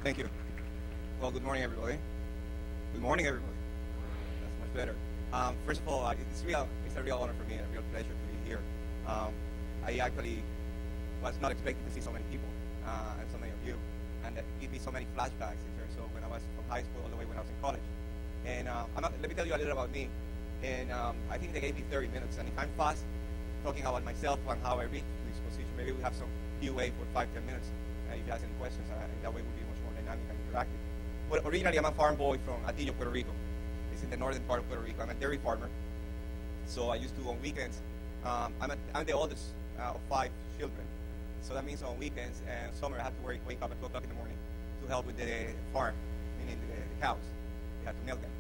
Thank you. Well, good morning, everybody. Good morning, everybody. That's much better. First of all, it's a real honor for me and a real pleasure to be here. I actually was not expecting to see so many people and so many of you, and it gave me so many flashbacks in terms of when I was from high school all the way when I was in college. And let me tell you a little about me. And I think they gave me 30 minutes, and if I'm fast talking about myself and how I reached this position, maybe we have some QA for 5-10 minutes. If you ask any questions, that way it will be much more dynamic and interactive. But originally, I'm a farm boy from Atillo, Puerto Rico. It's in the northern part of Puerto Rico. I'm a dairy farmer. So I used to, on weekends, I'm the oldest of 5 children. So that means on weekends and summer, I have to wake up at 2 o'clock in the morning to help with the farm, meaning the cows. We have to milk them.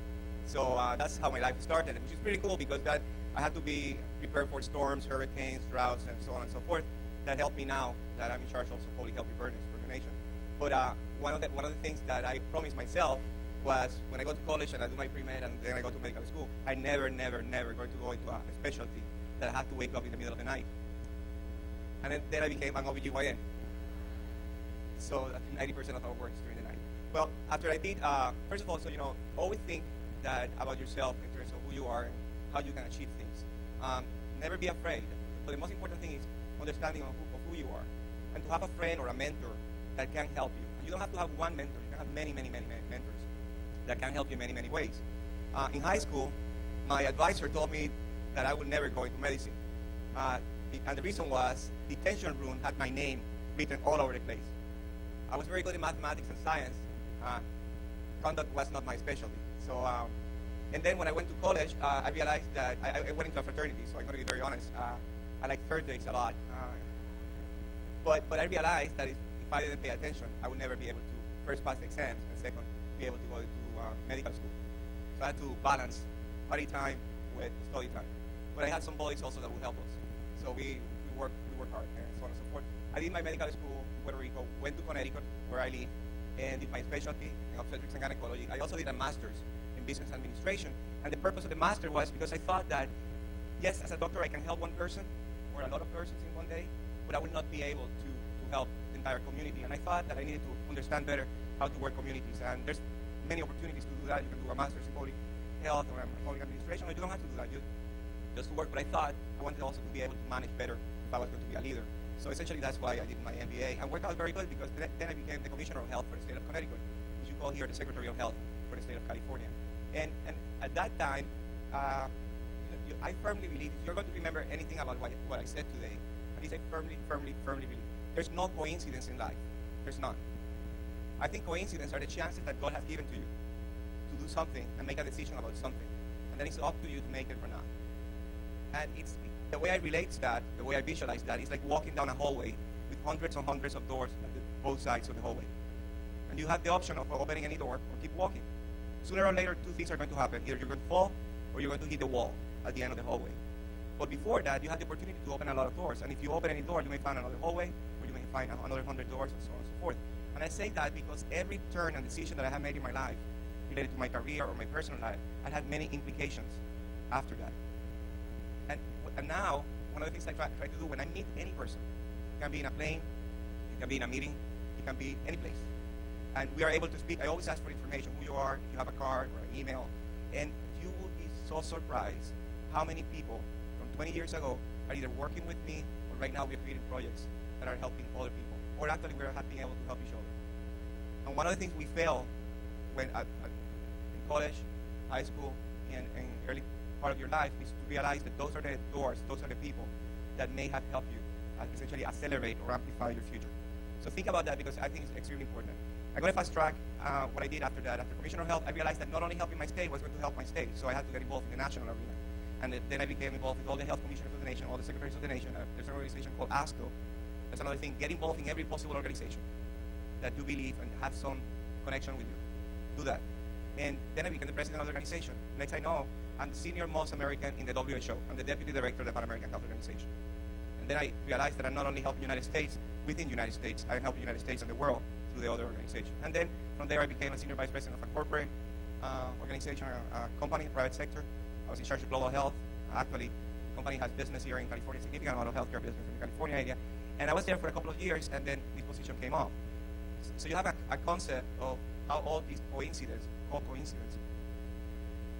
So that's how my life started, which is pretty cool because I had to be prepared for storms, hurricanes, droughts, and so on and so forth. That helped me now that I'm in charge also of public health preparedness for the nation. But one of the things that I promised myself was when I go to college and I do my pre-med and then I go to medical school, I never going to go into a specialty that I have to wake up in the middle of the night. And then I became an OBGYN. So 90% of our work is during the night. Well, after I did, first of all, so always think that about yourself in terms of who you are and how you can achieve things. Never be afraid. But the most important thing is understanding of who you are, and to have a friend or a mentor that can help you. You don't have to have one mentor. You can have many mentors that can help you in many ways. In high school, my advisor told me that I would never go into medicine. And the reason was the detention room had my name written all over the place. I was very good in mathematics and science. Conduct was not my specialty. So, and then when I went to college, I realized that I went into a fraternity, so I'm going to be very honest. I like third days a lot. But I realized that if I didn't pay attention, I would never be able to first pass the exams and second be able to go to medical school. So I had to balance party time with study time. But I had some buddies also that would help us. So we work hard and so on and so forth. I did my medical school in Puerto Rico, went to Connecticut where I live, and did my specialty in obstetrics and gynecology. I also did a master's in business administration. And the purpose of the master was because I thought that, yes, as a doctor I can help one person or a lot of persons in one day, but I would not be able to help the entire community. And I thought that I needed to understand better how to work communities. And there's many opportunities to do that. You can do a master's in public health or public administration, or you don't have to do that. You just to work. But I thought I wanted also to be able to manage better if I was going to be a leader. So essentially that's why I did my MBA and worked out very good because then I became the Commissioner of Health for the state of Connecticut, which you call here the Secretary of Health for the state of California. And at that time, I firmly believe, if you're going to remember anything about what I said today, at least I firmly believe, there's no coincidence in life. There's none. I think coincidences are the chances that God has given to you to do something and make a decision about something. And then it's up to you to make it or not. And the way I relate to that, the way I visualize that, is like walking down a hallway with hundreds and hundreds of doors at both sides of the hallway. And you have the option of opening any door or keep walking. Sooner or later, 2 things are going to happen. Either you're going to fall or you're going to hit the wall at the end of the hallway. But before that, you have the opportunity to open a lot of doors. And if you open any door, you may find another hallway, or you may find another 100 doors, and so on and so forth. And I say that because every turn and decision that I have made in my life, related to my career or my personal life, I had many implications after that. And now, one of the things I try to do when I meet any person, it can be in a plane, it can be in a meeting, it can be any place. And we are able to speak. I always ask for information, who you are, if you have a card or an email. And you will be so surprised how many people from 20 years ago are either working with me or right now we're creating projects that are helping other people. Or actually we're being able to help each other. And one of the things we fail when in college, high school, and early part of your life is to realize that those are the doors, those are the people that may have helped you essentially accelerate or amplify your future. So think about that because I think it's extremely important. I'm going to fast track what I did after that. After Commissioner of Health, I realized that not only helping my state was going to help my state, so I had to get involved in the national arena. And then I became involved with all the health commissioners of the nation, all the secretaries of the nation. There's an organization called ASCO. That's another thing. Get involved in every possible organization that you believe and have some connection with you. Do that. And then I became the president of the organization. Next I know, I'm the senior most American in the WHO. I'm the deputy director of the Pan-American Health Organization. And then I realized that I'm not only helping the United States, within the United States, I'm helping the United States and the world through the other organization. And then from there I became a senior vice president of a corporate organization, a company, private sector. I was in charge of global health. Actually, the company has business here in California, significant amount of healthcare business in the California area. And I was there for a couple of years, and then this position came up. So you have a concept of how all these coincidences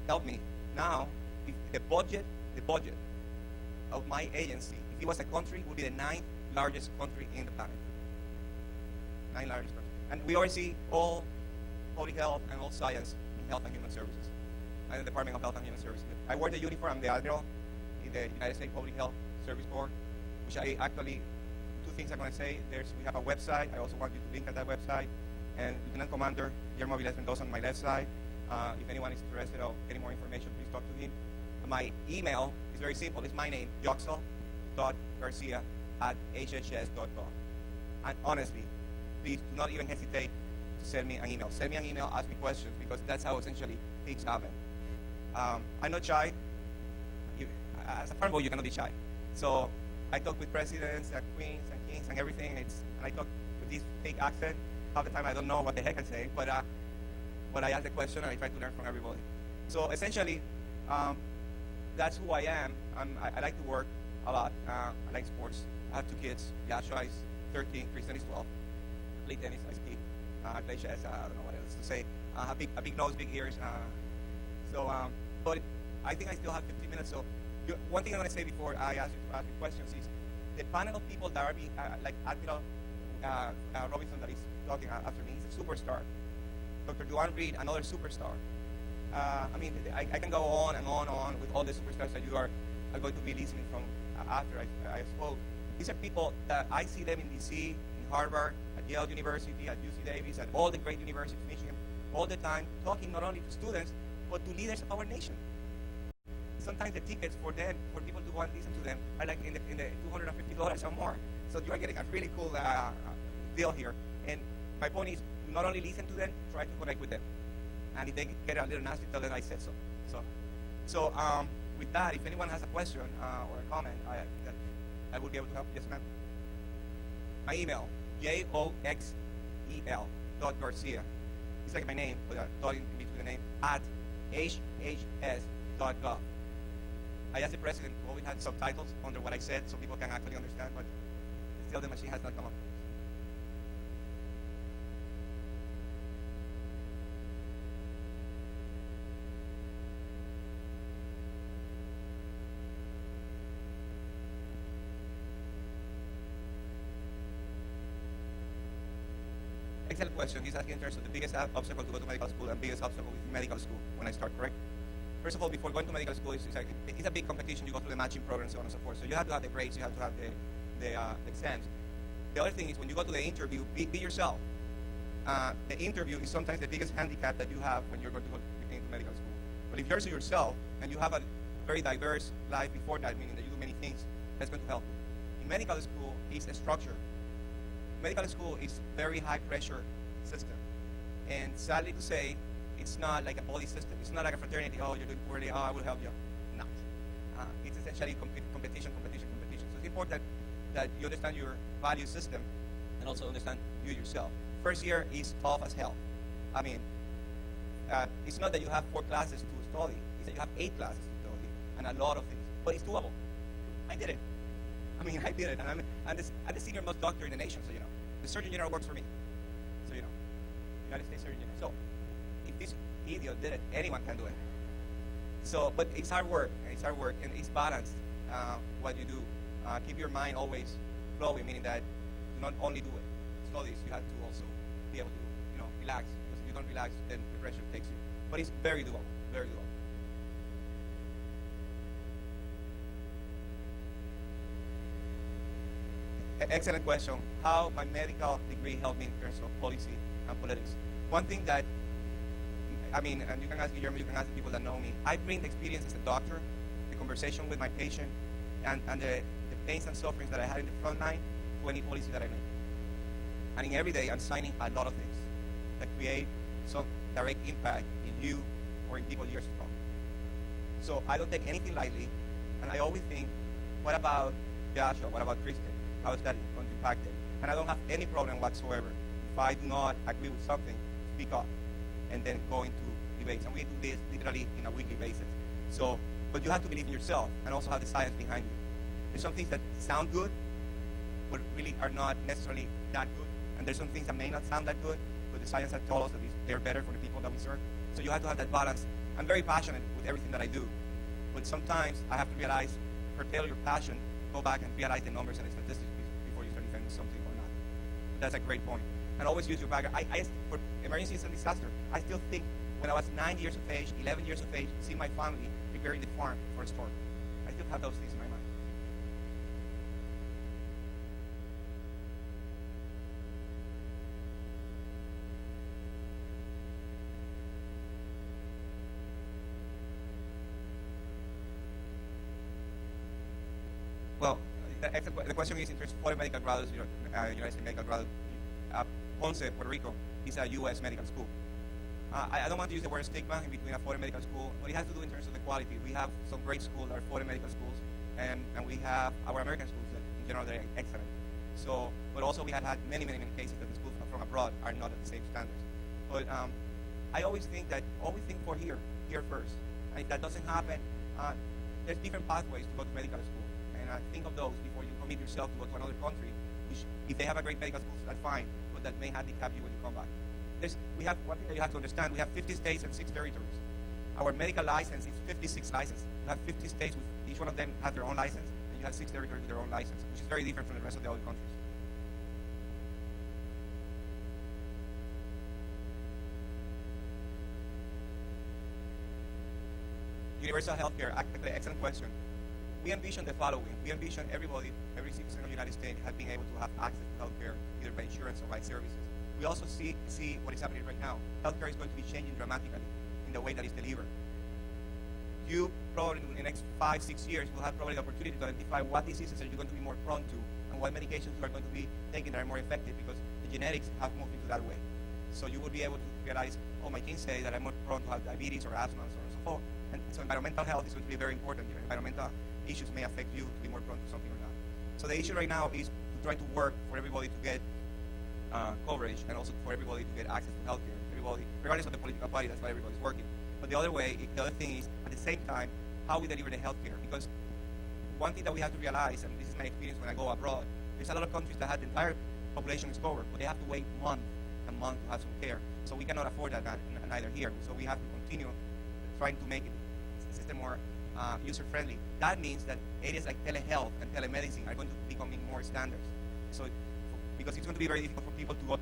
help me. Now, if the budget of my agency, if it was a country, would be the 9th largest country in the planet. 9th largest country. And we already see all public health and all science in health and human services. I'm in the Department of Health and Human Services. I wear the uniform, I'm the Admiral in the United States Public Health Service Board, which I actually, two things I'm going to say. We have a website. I also want you to link at that website. And Lieutenant Commander Guillermo Viles Mendoza on my left side. If anyone is interested in getting more information, please talk to him. My email is very simple. It's my name, Joxel.Garcia@hhs.gov. And honestly, please do not even hesitate to send me an email. Send me an email, ask me questions, because that's how essentially things happen. I'm not shy. As a farm boy, you cannot be shy. So I talk with presidents and queens and kings and everything. And I talk with this fake accent. Half the time I don't know what the heck I say, but I ask the question and I try to learn from everybody. So essentially, that's who I am. I like to work a lot. I like sports. I have 2 kids. Joshua is 13, Kristen is 12. I play tennis, I ski. I play chess. I don't know what else to say. I have a big nose, big ears. But I think I still have 15 minutes. So one thing I'm going to say before I ask you to ask me questions is the panel of people that are being, like Admiral Robinson that is talking after me, he's a superstar. Dr. Duane Reed, another superstar. I mean, I can go on and on with all the superstars that you are going to be listening from after I spoke. These are people that I see them in DC, in Harvard, at Yale University, at UC Davis, at all the great universities, Michigan, all the time, talking not only to students, but to leaders of our nation. Sometimes the tickets for them, for people to go and listen to them, are like in the $250 or more. So you are getting a really cool deal here. And my point is, to not only listen to them, try to connect with them. And if they get a little nasty, tell them I said so. So with that, if anyone has a question or a comment, I will be able to help. Yes, ma'am. My email, joxel.garcia. It's like my name, with a dot in between the name, @hhs.gov. I asked the president to always have subtitles under what I said so people can actually understand, but still the machine has not come up. Excellent question. He's asking in terms of the biggest obstacle to go to medical school and biggest obstacle with medical school when I start, correct? First of all, before going to medical school, it's a big competition. You go through the matching program, so on and so forth. So you have to have the grades, you have to have the exams. The other thing is when you go to the interview, be yourself. The interview is sometimes the biggest handicap that you have when you're going to go into medical school. But if you're yourself and you have a very diverse life before that, meaning that you do many things, that's going to help you. In medical school, it's a structure. Medical school is very high pressure system. And sadly to say, it's not like a body system. It's not like a fraternity. Oh, you're doing poorly. Oh, I will help you. No. It's essentially competition. So it's important that you understand your value system and also understand you yourself. First year is tough as hell. I mean, it's not that you have 4 classes to study. It's that you have 8 classes to study and a lot of things. But it's doable. I did it. And I'm the senior most doctor in the nation, so you know. The Surgeon General works for me. So you know. United States Surgeon General. So if this idiot did it, anyone can do it. So, but it's hard work, and it's balanced, what you do. Keep your mind always flowing, meaning that you not only do it, studies, you have to also be able to, relax. Because if you don't relax, then depression takes you. But it's very doable, very doable. Excellent question. How my medical degree helped me in terms of policy and politics. One thing that, and you can ask Guillermo, you can ask the people that know me. I bring the experience as a doctor, the conversation with my patient, and the pains and sufferings that I had in the front line to any policy that I make. And in every day, I'm signing a lot of things that create some direct impact in you or in people years to come. So I don't take anything lightly, and I always think, what about Joshua? What about Kristen? How is that going to impact it? And I don't have any problem whatsoever. If I do not agree with something, speak up and then go into debates. And we do this literally in a weekly basis. So, but you have to believe in yourself and also have the science behind you. There's some things that sound good, but really are not necessarily that good. and there's some things that may not sound that good, but the science has told us that they're better for the people that we serve. So you have to have that balance. I'm very passionate with everything that I do, but sometimes I have to realize, curtail your passion, go back and realize the numbers and the statistics before you start defending something or not. That's a great point. And always use your background. For emergencies and disaster, I still think when I was 9 years of age, 11 years of age, seeing my family preparing the farm for a storm. I still have those things in my mind. Well, the question is in terms of foreign medical graduates, United States medical graduates. Ponce, Puerto Rico, is a U.S. medical school. I don't want to use the word stigma in between a foreign medical school, but it has to do in terms of the quality. We have some great schools that are foreign medical schools, and we have our American schools that in general they're excellent. So, but also we have had many cases that the schools from abroad are not at the same standards. But I always think for here first. And if that doesn't happen, there's different pathways to go to medical school. And think of those before you commit yourself to go to another country, which if they have a great medical school, that's fine, but that may handicap you when you come back. We have one thing that you have to understand. We have 50 states and 6 territories. Our medical license is 56 licenses. You have 50 states with each one of them have their own license, and you have 6 territories with their own license, which is very different from the rest of the other countries. Universal healthcare, excellent question. We envision the following. We envision everybody, every citizen of the United States has been able to have access to healthcare, either by insurance or by services. We also see what is happening right now. Healthcare is going to be changing dramatically in the way that it's delivered. You probably in the next 5-6 years will have probably the opportunity to identify what diseases are you going to be more prone to and what medications you are going to be taking that are more effective because the genetics have moved into that way. So you will be able to realize, oh, my kids say that I'm more prone to have diabetes or asthma and so on and so forth. And so environmental health is going to be very important. Your environmental issues may affect you to be more prone to something or not. So the issue right now is to try to work for everybody to get coverage and also for everybody to get access to healthcare. Everybody, regardless of the political party, that's why everybody's working. But the other thing is, at the same time, how we deliver the healthcare. Because one thing that we have to realize, and this is my experience when I go abroad, there's a lot of countries that have the entire population is covered, but they have to wait month and month to have some care. So we cannot afford that neither here. So we have to continue trying to make the system more user-friendly. That means that areas like telehealth and telemedicine are going to be becoming more standards. So, because it's going to be very difficult for people to go to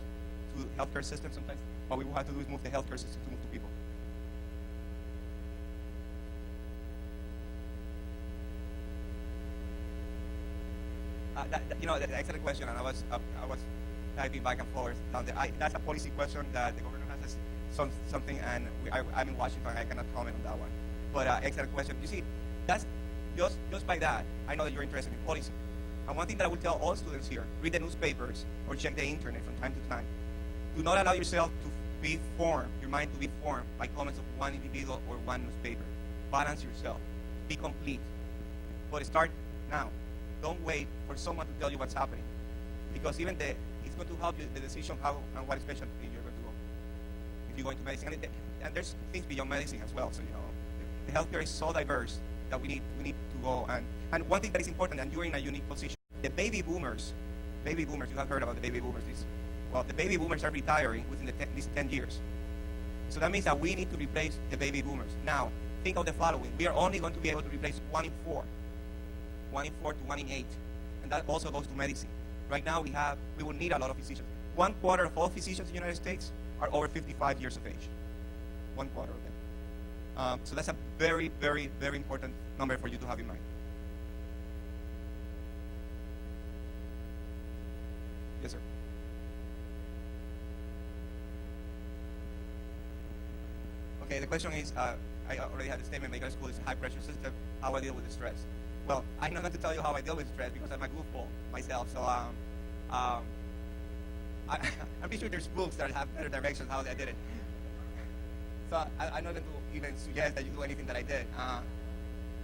healthcare systems sometimes, what we will have to do is move the healthcare system to move to people. That's an excellent question, and I was typing back and forth. That's a policy question that the governor has something, and I'm in Washington. I cannot comment on that one. But excellent question. You see, that's just by that, I know that you're interested in policy. And one thing that I would tell all students here: read the newspapers or check the internet from time to time. Do not allow yourself to be formed, your mind to be formed by comments of one individual or one newspaper. Balance yourself. Be complete. But start now. Don't wait for someone to tell you what's happening, because it's going to help you the decision how and what specialty you're going to go. If you're going to medicine, and there's things beyond medicine as well. So the healthcare is so diverse that we need to go. And one thing that is important, and you're in a unique position. The baby boomers, you have heard about the baby boomers. The baby boomers are retiring within these 10 years. So that means that we need to replace the baby boomers. Now, think of the following. We are only going to be able to replace 1 in 4 to 1 in 8. And that also goes to medicine. Right now, we will need a lot of physicians. 1/4 of all physicians in the United States are over 55 years of age. 1/4 of them. So that's a very, very, very important number for you to have in mind. Yes, sir. Okay, the question is, I already had a statement, medical school is a high-pressure system. How I deal with the stress? Well, I'm not going to tell you how I deal with stress because I'm a goofball myself. So I'm pretty sure there's books that have better directions how I did it. So I'm not going to even suggest that you do anything that I did.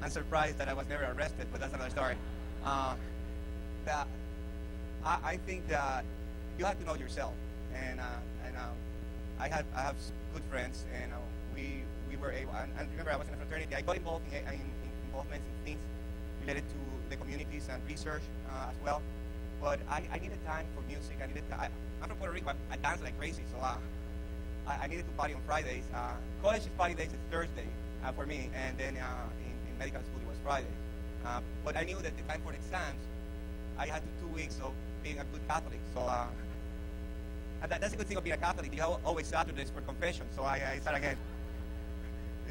I'm surprised that I was never arrested, but that's another story. I think that you have to know yourself, and I have good friends, and we were able. And remember, I was in a fraternity. I got involved in involvements in things related to the communities and research as well. But I needed time for music. I'm from Puerto Rico. I dance like crazy, so I needed to party on Fridays. College party days is Thursday for me, and then in medical school it was Friday. But I knew that the time for exams, I had 2 weeks of being a good Catholic. So that's a good thing of being a Catholic. You have always Saturdays for confession. So I start again.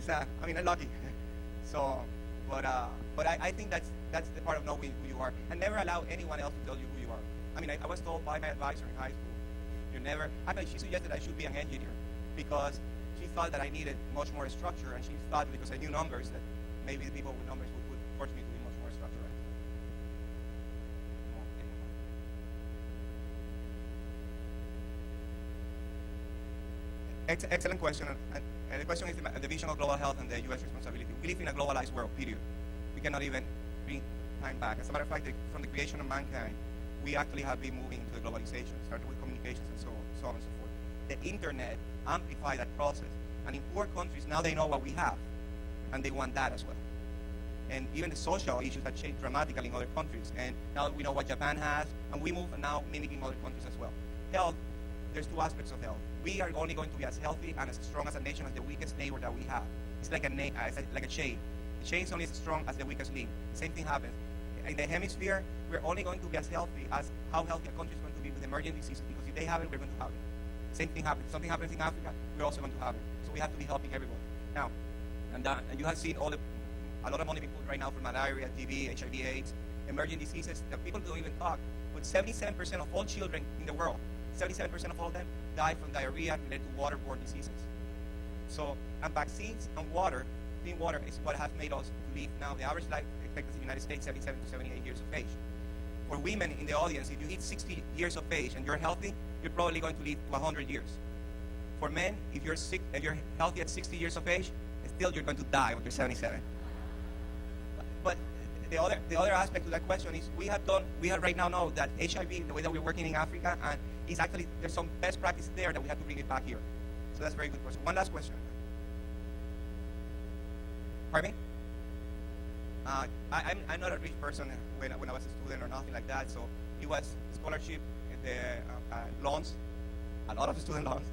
I'm lucky. So, but I think that's the part of knowing who you are, and never allow anyone else to tell you who you are. I was told by my advisor in high school, she suggested I should be an engineer because she thought that I needed much more structure, and she thought because I knew numbers that maybe the people with numbers would force me to be much more structured. Excellent question. And the question is the vision of global health and the U.S. responsibility. We live in a globalized world, period. We cannot even bring time back. As a matter of fact, from the creation of mankind, we actually have been moving to the globalization, started with communications and so on and so forth. The internet amplified that process. And in poor countries, now they know what we have, and they want that as well. And even the social issues have changed dramatically in other countries. And now we know what Japan has, and we move now mimicking other countries as well. Health, there's two aspects of health. We are only going to be as healthy and as strong as a nation as the weakest neighbor that we have. It's like a chain. The chain is only as strong as the weakest link. Same thing happens. In the hemisphere, we're only going to be as healthy as how healthy a country is going to be with emerging diseases, because if they have it, we're going to have it. Same thing happens. Something happens in Africa, we're also going to have it. So we have to be helping everybody. Now, and you have seen a lot of money being put right now for malaria, TB, HIV, AIDS, emerging diseases that people don't even talk. But 77% of all children in the world, 77% of all of them die from diarrhea related to waterborne diseases. So, and vaccines and water, clean water, is what has made us live now. The average life expectancy in the United States, 77 to 78 years of age. For women in the audience, if you hit 60 years of age and you're healthy, you're probably going to live to 100 years. For men, if you're sick and you're healthy at 60 years of age, still you're going to die when you're 77. But the other aspect to that question is we have right now know that HIV, the way that we're working in Africa, and is actually there's some best practice there that we have to bring it back here. So that's a very good question. One last question. Pardon me? I'm not a rich person when I was a student or nothing like that. So it was scholarship, the loans, a lot of student loans,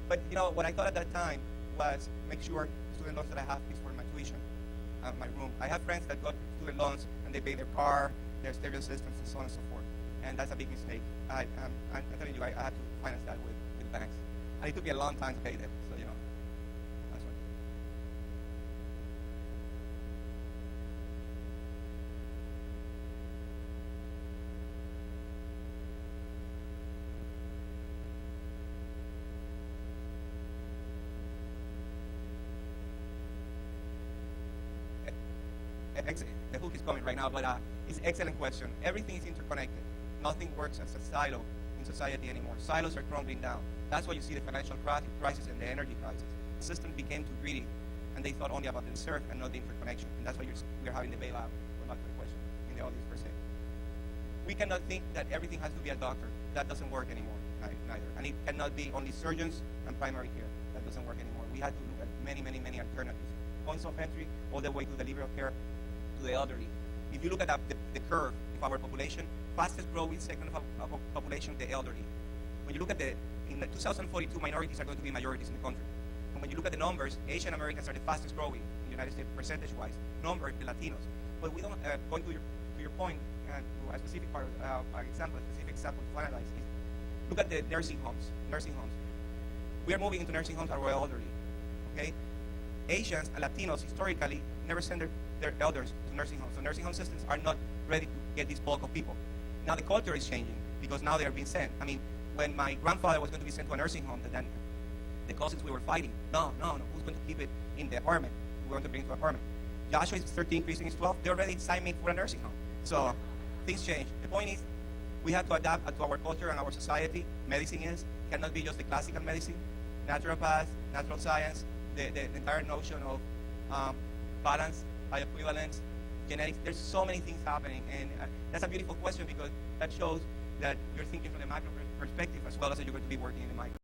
but what I thought at that time was make sure student loans that I have is for my tuition, my room. I have friends that got student loans and they pay their car, their stereo systems, and so on and so forth. And that's a big mistake. I'm telling you, I had to finance that with banks, and it took me a long time to pay them. So that's right. The hook is coming right now, but it's an excellent question. Everything is interconnected. Nothing works as a silo in society anymore. Silos are crumbling down. That's why you see the financial crisis and the energy crisis. The system became too greedy, and they thought only about the reserve and not the interconnection. And that's why we're having the bailout. Going back to the question in the audience per se. We cannot think that everything has to be a doctor. That doesn't work anymore, neither. And it cannot be only surgeons and primary care. That doesn't work anymore. We have to look at many, many, many alternatives. Points of entry all the way to delivery of care to the elderly. If you look at the curve of our population, fastest growing segment of our population, the elderly. When you look at in 2042, minorities are going to be majorities in the country. And when you look at the numbers, Asian Americans are the fastest growing in the United States percentage-wise. Number, the Latinos. But we don't, going to your point, and to a specific part, a specific example to finalize is, look at the nursing homes. We are moving into nursing homes our elderly, okay? Asians and Latinos historically never send their elders to nursing homes. So nursing home systems are not ready to get this bulk of people. Now the culture is changing because now they are being sent. When my grandfather was going to be sent to a nursing home, then the cousins we were fighting. No, who's going to keep it in the apartment? We're going to bring it to an apartment. Joshua is 13, Christian is 12. They're already signed me for a nursing home. So things change. The point is, we have to adapt to our culture and our society. Medicine cannot be just the classical medicine, naturopath, natural science, the entire notion of balance, bioequivalence, genetics. There's so many things happening, and that's a beautiful question because that shows that you're thinking from the macro perspective as well as you're going to be working in the micro.